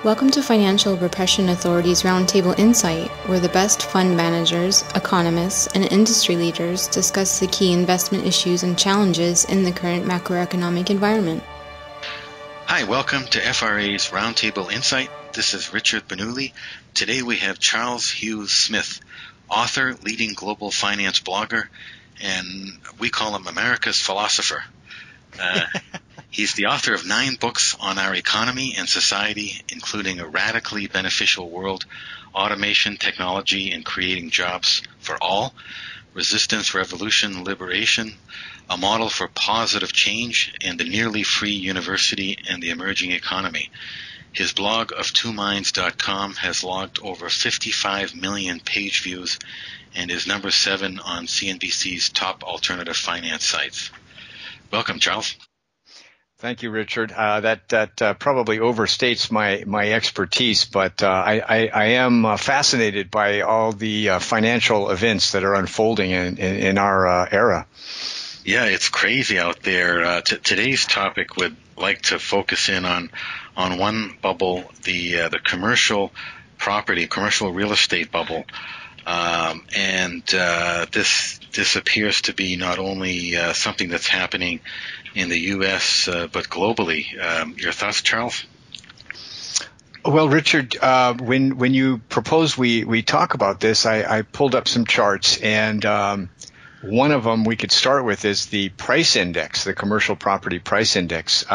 Welcome to Financial Repression Authority's Roundtable Insight, where the best fund managers, economists, and industry leaders discuss the key investment issues and challenges in the current macroeconomic environment. Hi, welcome to FRA's Roundtable Insight. This is Richard Benuli. Today we have Charles Hugh Smith, author, leading global finance blogger, and we call him America's philosopher. He's the author of 9 books on our economy and society, including A Radically Beneficial World, Automation, Technology, and Creating Jobs for All, Resistance, Revolution, Liberation, A Model for Positive Change, and The Nearly Free University and the Emerging Economy. His blog of twominds.com has logged over 55 million page views and is number 7 on CNBC's top alternative finance sites. Welcome, Charles. Thank you, Richard. That probably overstates my expertise, but I am fascinated by all the financial events that are unfolding in our era. Yeah, it's crazy out there. Today's topic would like to focus in on one bubble, the commercial property, commercial real estate bubble. This appears to be not only something that's happening in the U.S., but globally. Your thoughts, Charles? Well, Richard, when you propose we talk about this, I pulled up some charts, and one of them we could start with is the price index, the commercial property price index,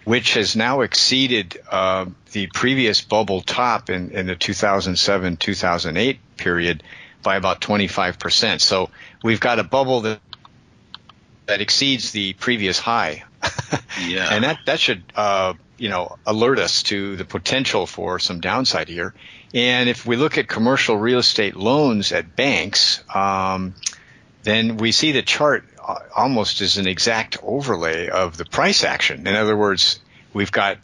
which has now exceeded the previous bubble top in the 2007-2008 period by about 25%. So we've got a bubble that exceeds the previous high. Yeah. And that should alert us to the potential for some downside here. And if we look at commercial real estate loans at banks, then we see the chart almost as an exact overlay of the price action. In other words, we've got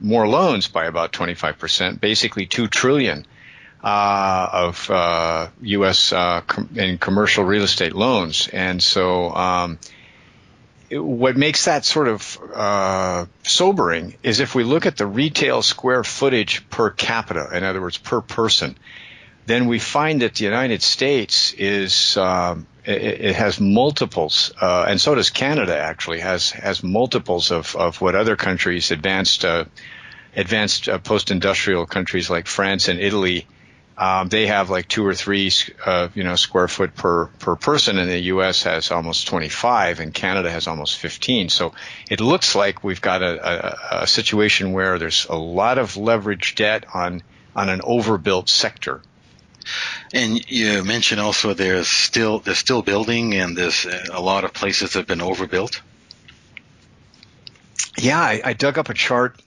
more loans by about 25%, basically $2 trillion of U.S. in commercial real estate loans. And so what makes that sort of sobering is if we look at the retail square footage per capita, in other words, per person, then we find that the United States is it has multiples, and so does Canada. Actually, has multiples of what other countries, advanced post-industrial countries like France and Italy, they have like 2 or 3 square foot per person, and the U.S. has almost 25, and Canada has almost 15. So it looks like we've got a situation where there's a lot of leveraged debt on an overbuilt sector. And you mentioned also they're still building, and there's a lot of places that have been overbuilt. Yeah, I dug up a chart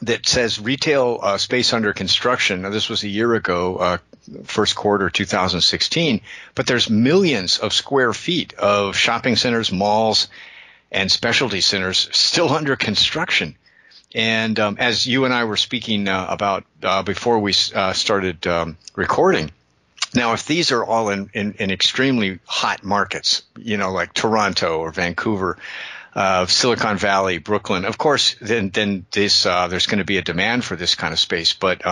that says retail space under construction. Now, this was a year ago, first quarter 2016, but there's millions of square feet of shopping centers, malls, and specialty centers still under construction. And as you and I were speaking about before we started recording, now if these are all in extremely hot markets, like Toronto or Vancouver, Silicon Valley, Brooklyn, of course, then there's going to be a demand for this kind of space. But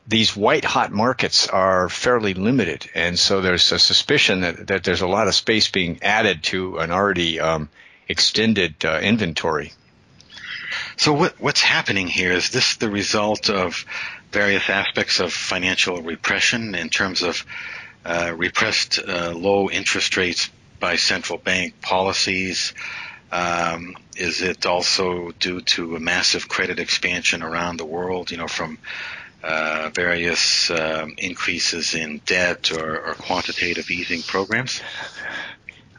these white hot markets are fairly limited, and so there's a suspicion that there's a lot of space being added to an already extended inventory. So what's happening here? Is this the result of various aspects of financial repression in terms of repressed low interest rates by central bank policies? Is it also due to a massive credit expansion around the world, from various increases in debt or quantitative easing programs?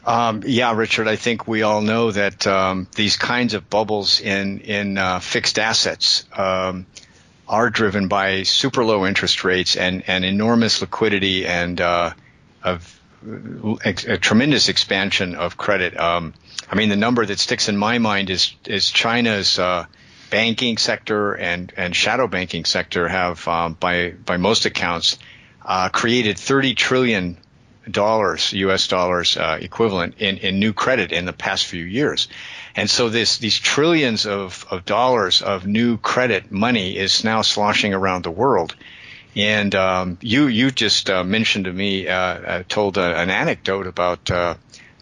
Yeah, Richard, I think we all know that these kinds of bubbles in fixed assets are driven by super low interest rates and enormous liquidity and a tremendous expansion of credit. I mean, the number that sticks in my mind is China's banking sector and shadow banking sector have, by most accounts, created $30 trillion U.S. dollars equivalent in new credit in the past few years. And so these trillions of dollars of new credit money is now sloshing around the world. And you just mentioned to me, told an anecdote about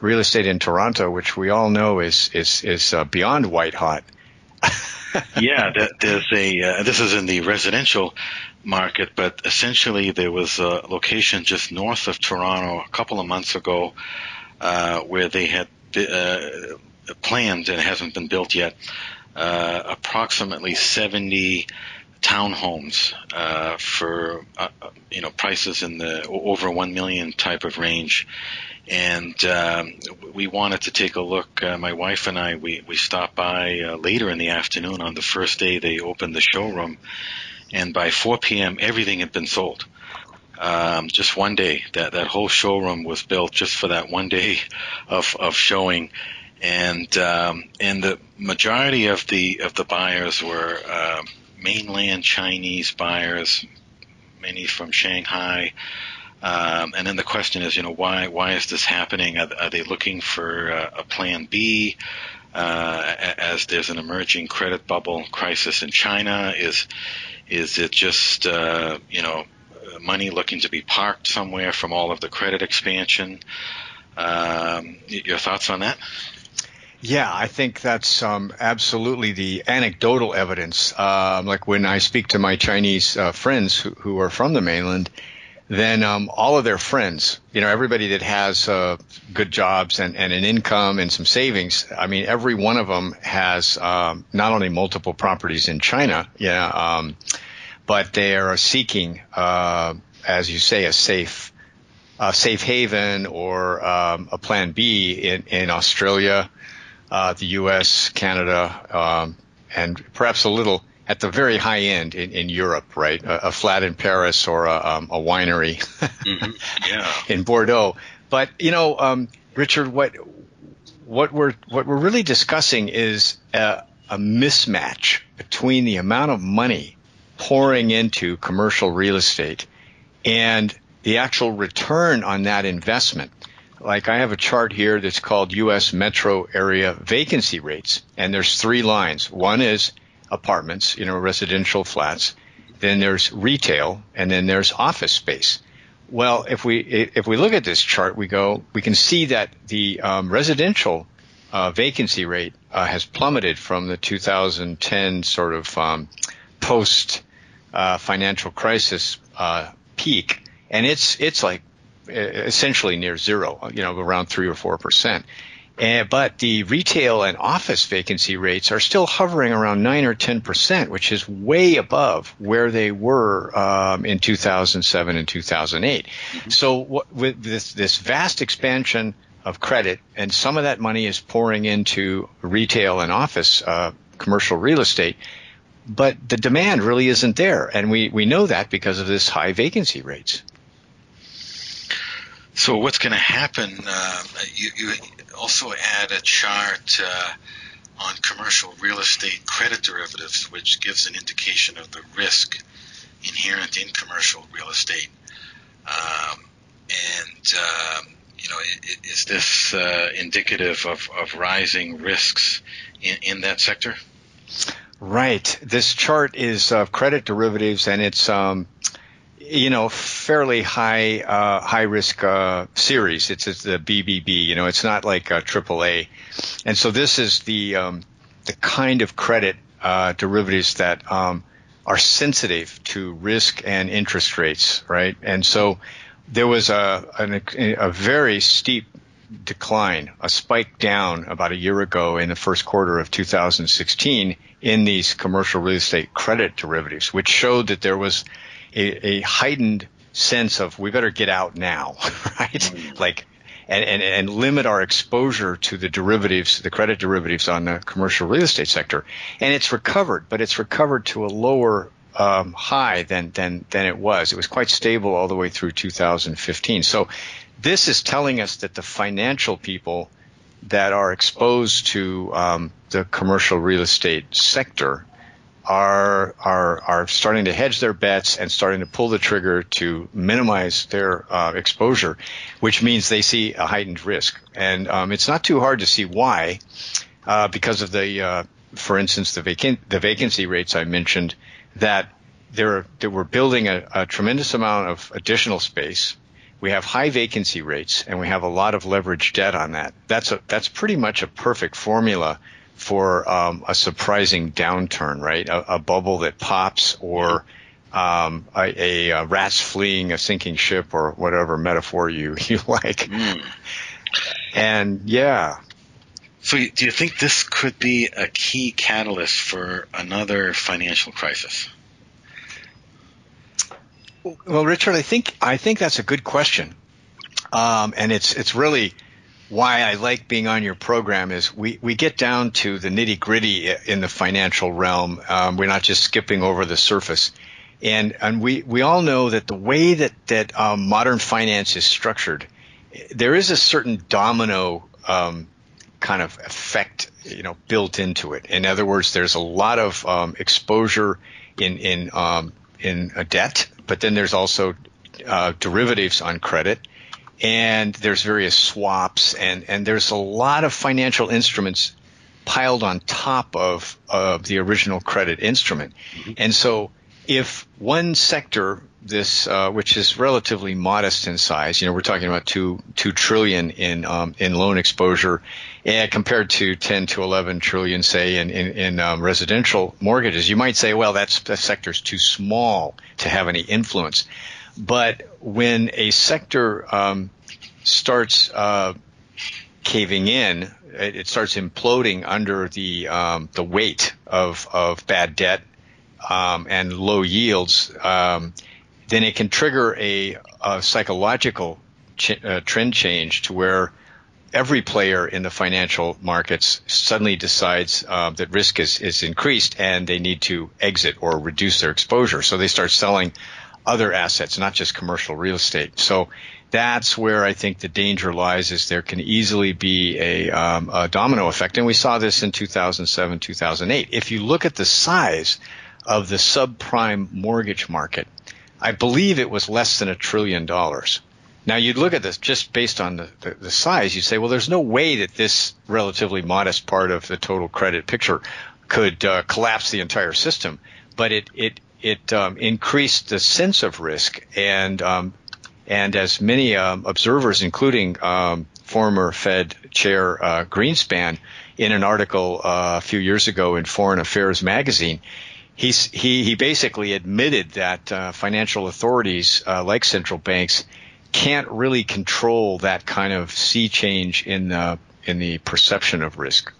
real estate in Toronto, which we all know is beyond white hot. Yeah, there's this is in the residential market, but essentially there was a location just north of Toronto a couple of months ago where they had planned, and it hasn't been built yet, approximately 70 townhomes for prices in the over 1 million type of range. And we wanted to take a look. My wife and I, we stopped by later in the afternoon on the first day they opened the showroom, and by 4 p.m. everything had been sold. Just one day, that whole showroom was built just for that one day of showing, and the majority of the buyers were mainland Chinese buyers, many from Shanghai. And then the question is, why is this happening? Are they looking for a plan B as there's an emerging credit bubble crisis in China? Is it just money looking to be parked somewhere from all of the credit expansion? Your thoughts on that? Yeah, I think that's absolutely the anecdotal evidence. Like when I speak to my Chinese friends who are from the mainland, then all of their friends, everybody that has good jobs and an income and some savings, I mean, every one of them has not only multiple properties in China, but they are seeking, as you say, a safe haven or a plan B in Australia, the U.S., Canada, and perhaps a little at the very high end in Europe, right? A flat in Paris or a winery in Bordeaux. But Richard, what we're really discussing is a mismatch between the amount of money pouring into commercial real estate and the actual return on that investment. Like I have a chart here that's called U.S. metro area vacancy rates, and there's 3 lines. One is apartments, residential flats. Then there's retail, and then there's office space. Well, if we look at this chart, we can see that the residential vacancy rate has plummeted from the 2010 sort of post financial crisis peak, and it's like essentially near zero, around 3 or 4%. But the retail and office vacancy rates are still hovering around 9 or 10%, which is way above where they were in 2007 and 2008. Mm-hmm. So with this vast expansion of credit, and some of that money is pouring into retail and office commercial real estate, but the demand really isn't there. And we know that because of this high vacancy rates. So what's going to happen? You also add a chart on commercial real estate credit derivatives, which gives an indication of the risk inherent in commercial real estate. Is this indicative of rising risks in that sector? Right. This chart is credit derivatives, and it's fairly high risk series. It's the BBB. It's not like AAA. And so this is the kind of credit derivatives that are sensitive to risk and interest rates, right? And so there was a very steep decline, a spike down about a year ago in the first quarter of 2016 in these commercial real estate credit derivatives, which showed that there was a heightened sense of we better get out now, right? Like, and limit our exposure to the derivatives, the credit derivatives on the commercial real estate sector. And it's recovered, but it's recovered to a lower high than it was. It was quite stable all the way through 2015. So this is telling us that the financial people that are exposed to the commercial real estate sector are starting to hedge their bets and starting to pull the trigger to minimize their exposure, which means they see a heightened risk. And it's not too hard to see why, because of for instance, the vacancy rates I mentioned, that we're building a tremendous amount of additional space. We have high vacancy rates, and we have a lot of leveraged debt on that. That's pretty much a perfect formula for a surprising downturn, right? A bubble that pops, or a rats fleeing a sinking ship, or whatever metaphor you like. And yeah. So do you think this could be a key catalyst for another financial crisis? Well, Richard, I think that's a good question, and it's really why I like being on your program. Is we get down to the nitty gritty in the financial realm. We're not just skipping over the surface, and we all know that the way that modern finance is structured, there is a certain domino kind of effect, built into it. In other words, there's a lot of exposure in a debt, but then there's also derivatives on credit, and there's various swaps, and there's a lot of financial instruments piled on top of the original credit instrument. Mm-hmm. And so if one sector, this which is relatively modest in size, we're talking about $2 trillion in loan exposure, compared to 10 to 11 trillion, say, in residential mortgages, you might say, well, that sector's too small to have any influence. But when a sector starts caving in, it starts imploding under the weight of bad debt and low yields, then it can trigger a psychological trend change to where every player in the financial markets suddenly decides that risk is increased and they need to exit or reduce their exposure. So they start selling other assets, not just commercial real estate. So that's where I think the danger lies, is there can easily be a domino effect. And we saw this in 2007, 2008. If you look at the size of the subprime mortgage market, I believe it was less than $1 trillion. Now, you'd look at this just based on the size. You'd say, well, there's no way that this relatively modest part of the total credit picture could collapse the entire system. But it increased the sense of risk, and as many observers, including former Fed Chair Greenspan, in an article a few years ago in Foreign Affairs magazine, he basically admitted that financial authorities like central banks can't really control that kind of sea change in the perception of risk.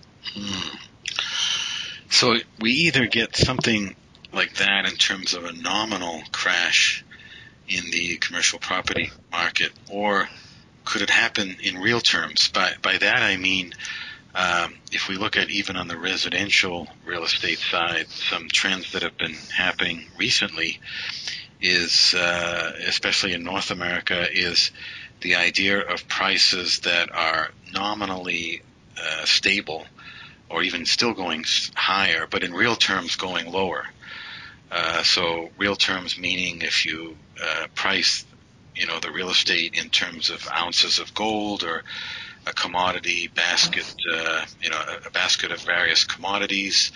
So we either get something like that in terms of a nominal crash in the commercial property market, or could it happen in real terms? By that I mean, if we look at even on the residential real estate side, some trends that have been happening recently is, especially in North America, is the idea of prices that are nominally stable, or even still going higher, but in real terms going lower. So real terms meaning if you price, the real estate in terms of ounces of gold, or a commodity basket, a basket of various commodities,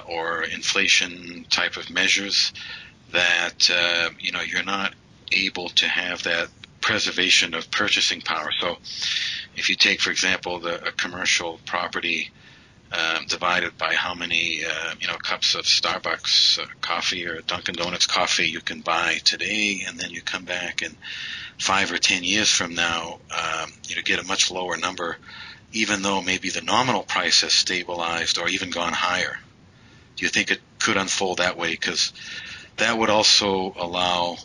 or inflation type of measures, that you're not able to have that preservation of purchasing power. So if you take, for example, a commercial property divided by how many cups of Starbucks coffee or Dunkin' Donuts coffee you can buy today, and then you come back and 5 or 10 years from now, get a much lower number, even though maybe the nominal price has stabilized or even gone higher. Do you think it could unfold that way? Because that would also allow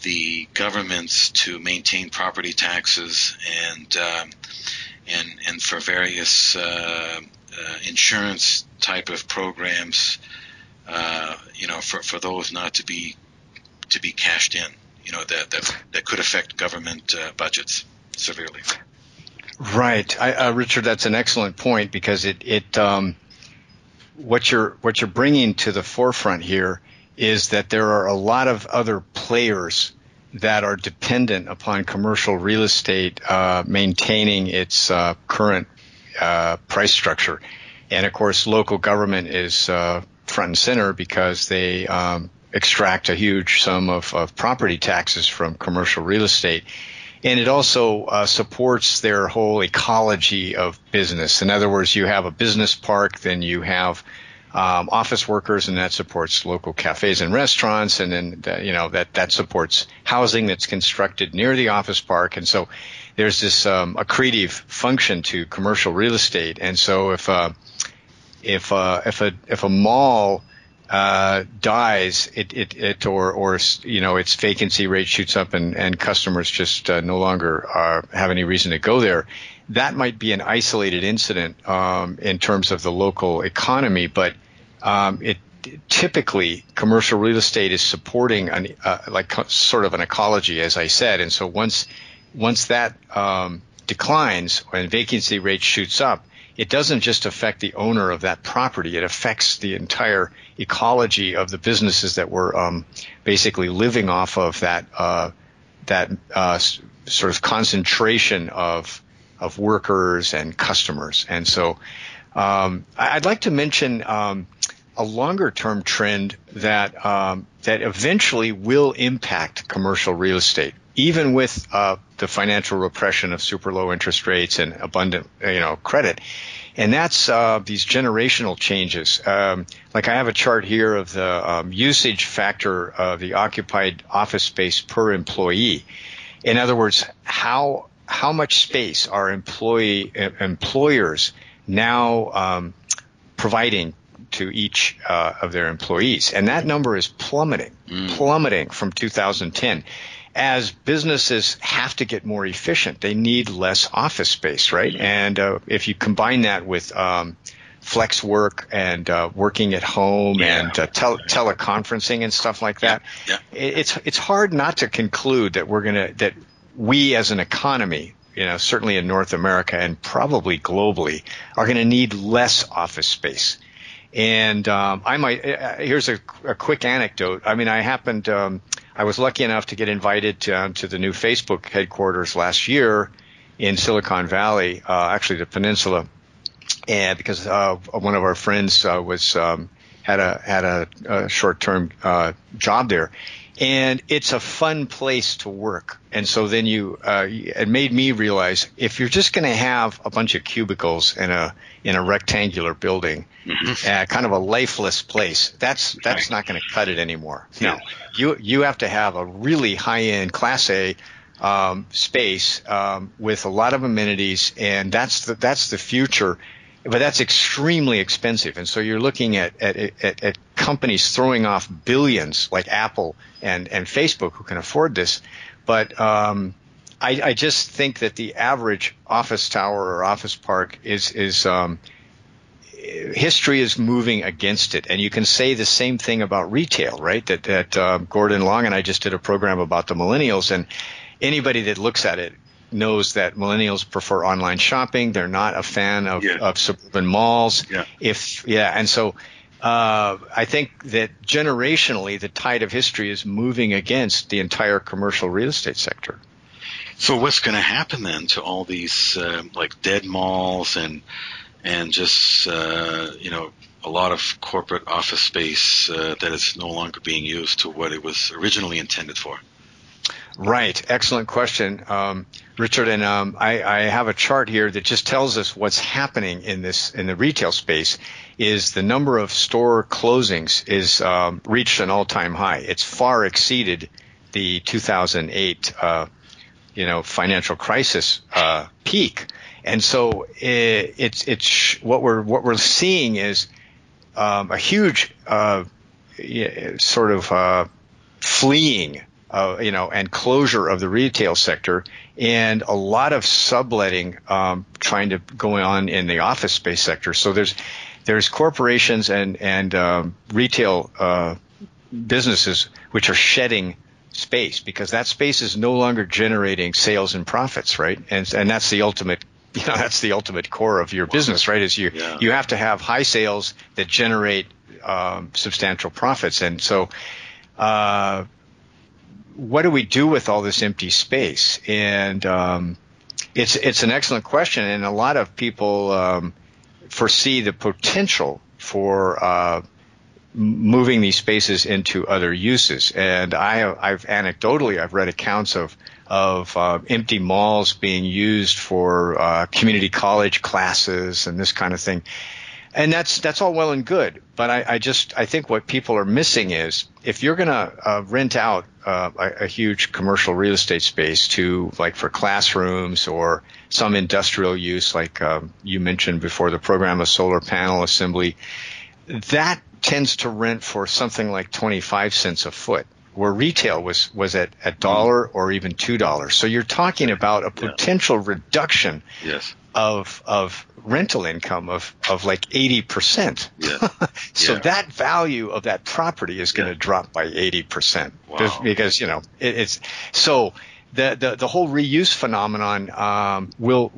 the governments to maintain property taxes and for various insurance type of programs, for those not to be cashed in, that could affect government budgets severely. Right, Richard, that's an excellent point, because it what you're bringing to the forefront here is that there are a lot of other players that are dependent upon commercial real estate maintaining its current price structure. And of course, local government is front and center because they extract a huge sum of property taxes from commercial real estate. And it also supports their whole ecology of business. In other words, you have a business park, then you have office workers, and that supports local cafes and restaurants, and then that supports housing that's constructed near the office park. And so there's this accretive function to commercial real estate. And so if a mall dies, its vacancy rate shoots up and customers just no longer have any reason to go there, that might be an isolated incident in terms of the local economy, but typically commercial real estate is supporting sort of an ecology, as I said, and so once that declines and vacancy rate shoots up, it doesn't just affect the owner of that property; it affects the entire ecology of the businesses that were basically living off of that sort of concentration of workers and customers. And so I'd like to mention a longer-term trend that eventually will impact commercial real estate, even with the financial repression of super low interest rates and abundant credit. And that's these generational changes. Like I have a chart here of the usage factor of the occupied office space per employee. In other words, how much space are employers now providing to each of their employees. And that number is plummeting from 2010. As businesses have to get more efficient, they need less office space, right? And if you combine that with flex work and working at home and teleconferencing and stuff like that, it's hard not to conclude that that we as an economy, certainly in North America and probably globally, are going to need less office space. And here's a quick anecdote. I mean, I was lucky enough to get invited to the new Facebook headquarters last year in Silicon Valley, actually the peninsula, and because one of our friends had a short-term job there. And it's a fun place to work. And so then it made me realize if you're just going to have a bunch of cubicles in a rectangular building, kind of a lifeless place, that's not going to cut it anymore. No, you have to have a really high-end Class A space with a lot of amenities, and that's the future. But that's extremely expensive, and so you're looking at companies throwing off billions like Apple and Facebook who can afford this. But I just think that the average office tower or office park is history is moving against it, and you can say the same thing about retail, right? That Gordon Long and I just did a program about the millennials, and anybody that looks at it knows that millennials prefer online shopping. They're not a fan of suburban malls. And so I think that generationally the tide of history is moving against the entire commercial real estate sector. So what's going to happen then to all these like dead malls and just a lot of corporate office space that is no longer being used to what it was originally intended for? Right. Excellent question, Richard. And I have a chart here that just tells us what's happening in the retail space. Is the number of store closings is reached an all-time high. It's far exceeded the 2008 financial crisis peak. And so it's what we're seeing is a huge sort of fleeing and closure of the retail sector, and a lot of subletting trying to go on in the office space sector. So there's corporations and retail businesses which are shedding space because that space is no longer generating sales and profits, right? And that's the ultimate that's the ultimate core of your business, right? Is you have to have high sales that generate substantial profits. And so what do we do with all this empty space? And it's an excellent question, and a lot of people foresee the potential for moving these spaces into other uses. And I've anecdotally read accounts of empty malls being used for community college classes and this kind of thing. And that's all well and good, but I think what people are missing is if you're going to rent out a huge commercial real estate space for classrooms or some industrial use, like you mentioned before, the program of solar panel assembly, that tends to rent for something like 25 cents a foot, where retail was at $1 or even $2. So you're talking about a potential reduction of rental income of like 80%. So that value of that property is going to drop by 80%. Wow. Because it's so the whole reuse phenomenon will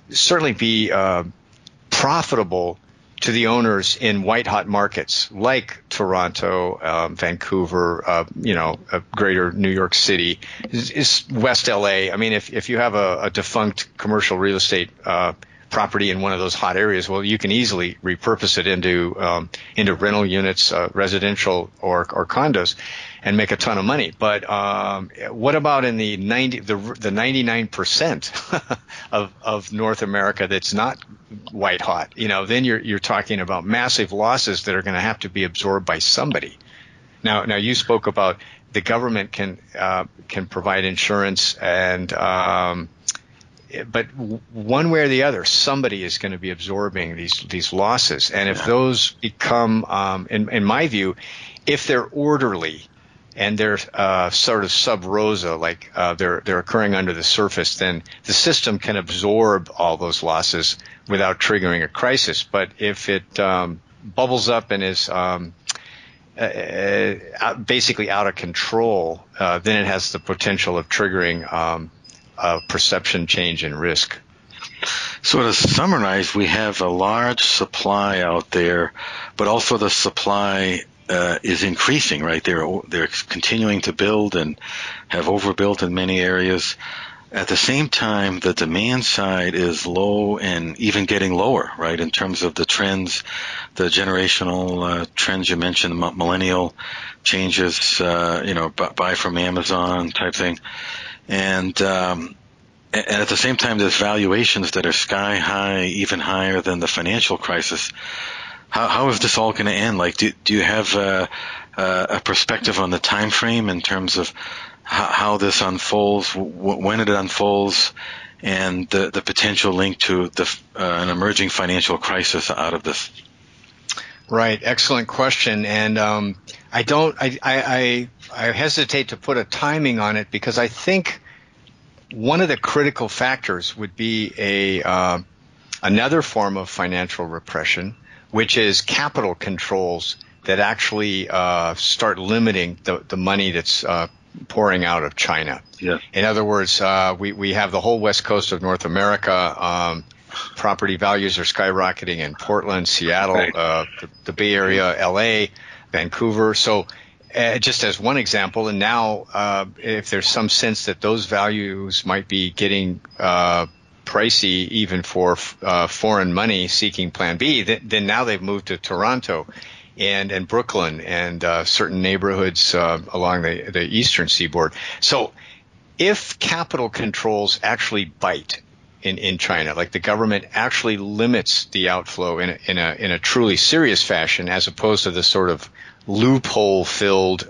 certainly be profitable to the owners in white-hot markets like Toronto, Vancouver, greater New York City, is West LA. I mean, if you have a defunct commercial real estate property in one of those hot areas, well, you can easily repurpose it into rental units, residential or condos, and make a ton of money. But what about in the 99% of North America that's not white hot? Then you're talking about massive losses that are going to have to be absorbed by somebody. Now you spoke about the government can provide insurance, and but one way or the other, somebody is going to be absorbing these losses. And if those become, in my view, if they're orderly and they're sort of sub rosa, like they're occurring under the surface, then the system can absorb all those losses without triggering a crisis. But if it bubbles up and is basically out of control, then it has the potential of triggering a perception change in risk. So to summarize, we have a large supply out there, but also the supply is increasing, right? They're continuing to build and have overbuilt in many areas. At the same time, the demand side is low and even getting lower, right? In terms of the trends, the generational trends you mentioned, millennial changes, buy from Amazon type thing. And at the same time, there's valuations that are sky high, even higher than the financial crisis. How is this all going to end? Like, do you have a perspective on the time frame in terms of how this unfolds, when it unfolds, and the potential link to an emerging financial crisis out of this? Right. Excellent question. And I hesitate to put a timing on it, because I think one of the critical factors would be another form of financial repression, which is capital controls that actually start limiting the money that's pouring out of China. Yeah. In other words, we have the whole west coast of North America. Property values are skyrocketing in Portland, Seattle, right. The Bay Area, LA, Vancouver. So just as one example, and now if there's some sense that those values might be getting pricey even for foreign money seeking Plan B, then now they've moved to Toronto and Brooklyn and certain neighborhoods along the eastern seaboard. So if capital controls actually bite in China, like the government actually limits the outflow in a truly serious fashion, as opposed to the sort of loophole-filled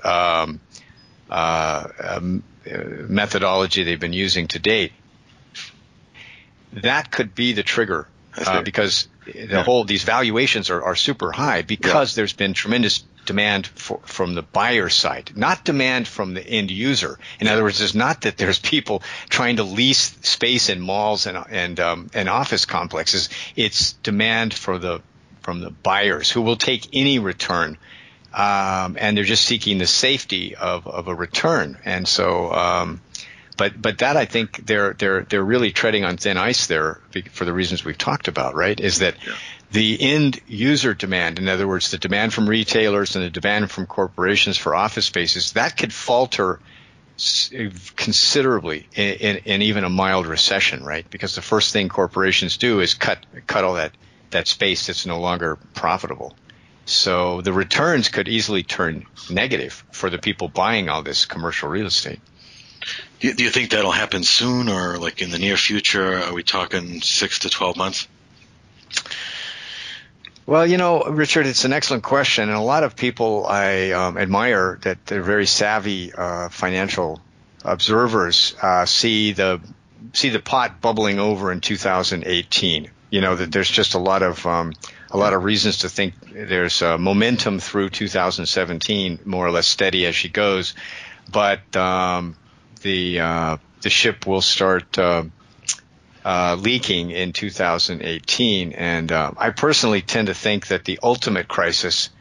methodology they've been using to date, that could be the trigger, because these valuations are super high because there's been tremendous demand from the buyer side, not demand from the end user. In other words, it's not that there's people trying to lease space in malls and office complexes. It's demand from the buyers who will take any return, and they're just seeking the safety of a return. And so But that, I think they're really treading on thin ice there for the reasons we've talked about, right? Is that the end user demand, in other words, the demand from retailers and the demand from corporations for office spaces, that could falter considerably in even a mild recession, right? Because the first thing corporations do is cut all that space that's no longer profitable. So the returns could easily turn negative for the people buying all this commercial real estate. Do you think that'll happen soon, or like in the near future? Are we talking 6 to 12 months? Well, Richard, it's an excellent question, and a lot of people I admire that they're very savvy financial observers see the pot bubbling over in 2018. That there's just a lot of reasons to think there's momentum through 2017, more or less steady as she goes, but the ship will start leaking in 2018, and I personally tend to think that the ultimate crisis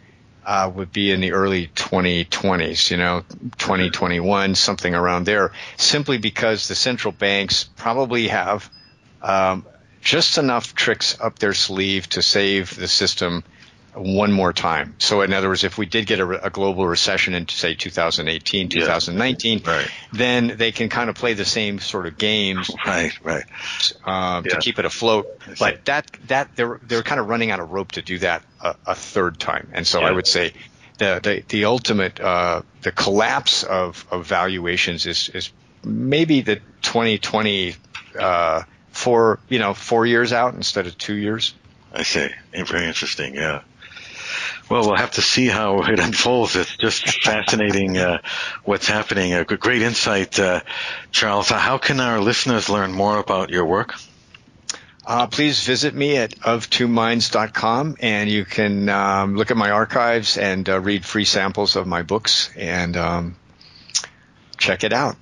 would be in the early 2020s, 2021, something around there, simply because the central banks probably have just enough tricks up their sleeve to save the system one more time. So in other words, if we did get a global recession in, say, 2018, 2019, then they can kind of play the same sort of games to keep it afloat. But that they're kind of running out of rope to do that a third time. And so I would say the ultimate the collapse of valuations is maybe the 2020 4 years out instead of 2 years. I see. Very interesting. Yeah. Well, we'll have to see how it unfolds. It's just fascinating what's happening. A great insight, Charles. How can our listeners learn more about your work? Please visit me at of2minds.com, and you can look at my archives and read free samples of my books and check it out.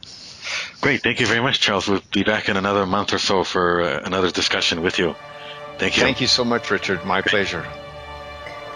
Great. Thank you very much, Charles. We'll be back in another month or so for another discussion with you. Thank you. Thank you so much, Richard. My pleasure.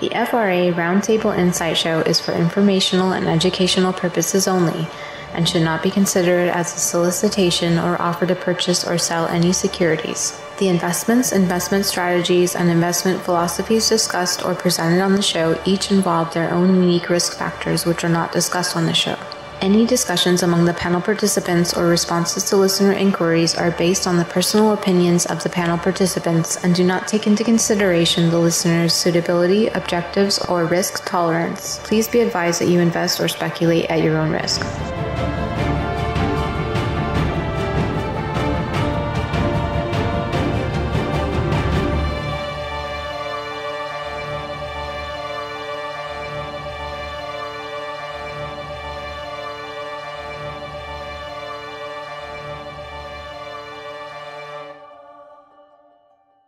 The FRA Roundtable Insight Show is for informational and educational purposes only and should not be considered as a solicitation or offer to purchase or sell any securities. The investments, investment strategies, and investment philosophies discussed or presented on the show each involve their own unique risk factors which are not discussed on the show. Any discussions among the panel participants or responses to listener inquiries are based on the personal opinions of the panel participants and do not take into consideration the listener's suitability, objectives, or risk tolerance. Please be advised that you invest or speculate at your own risk.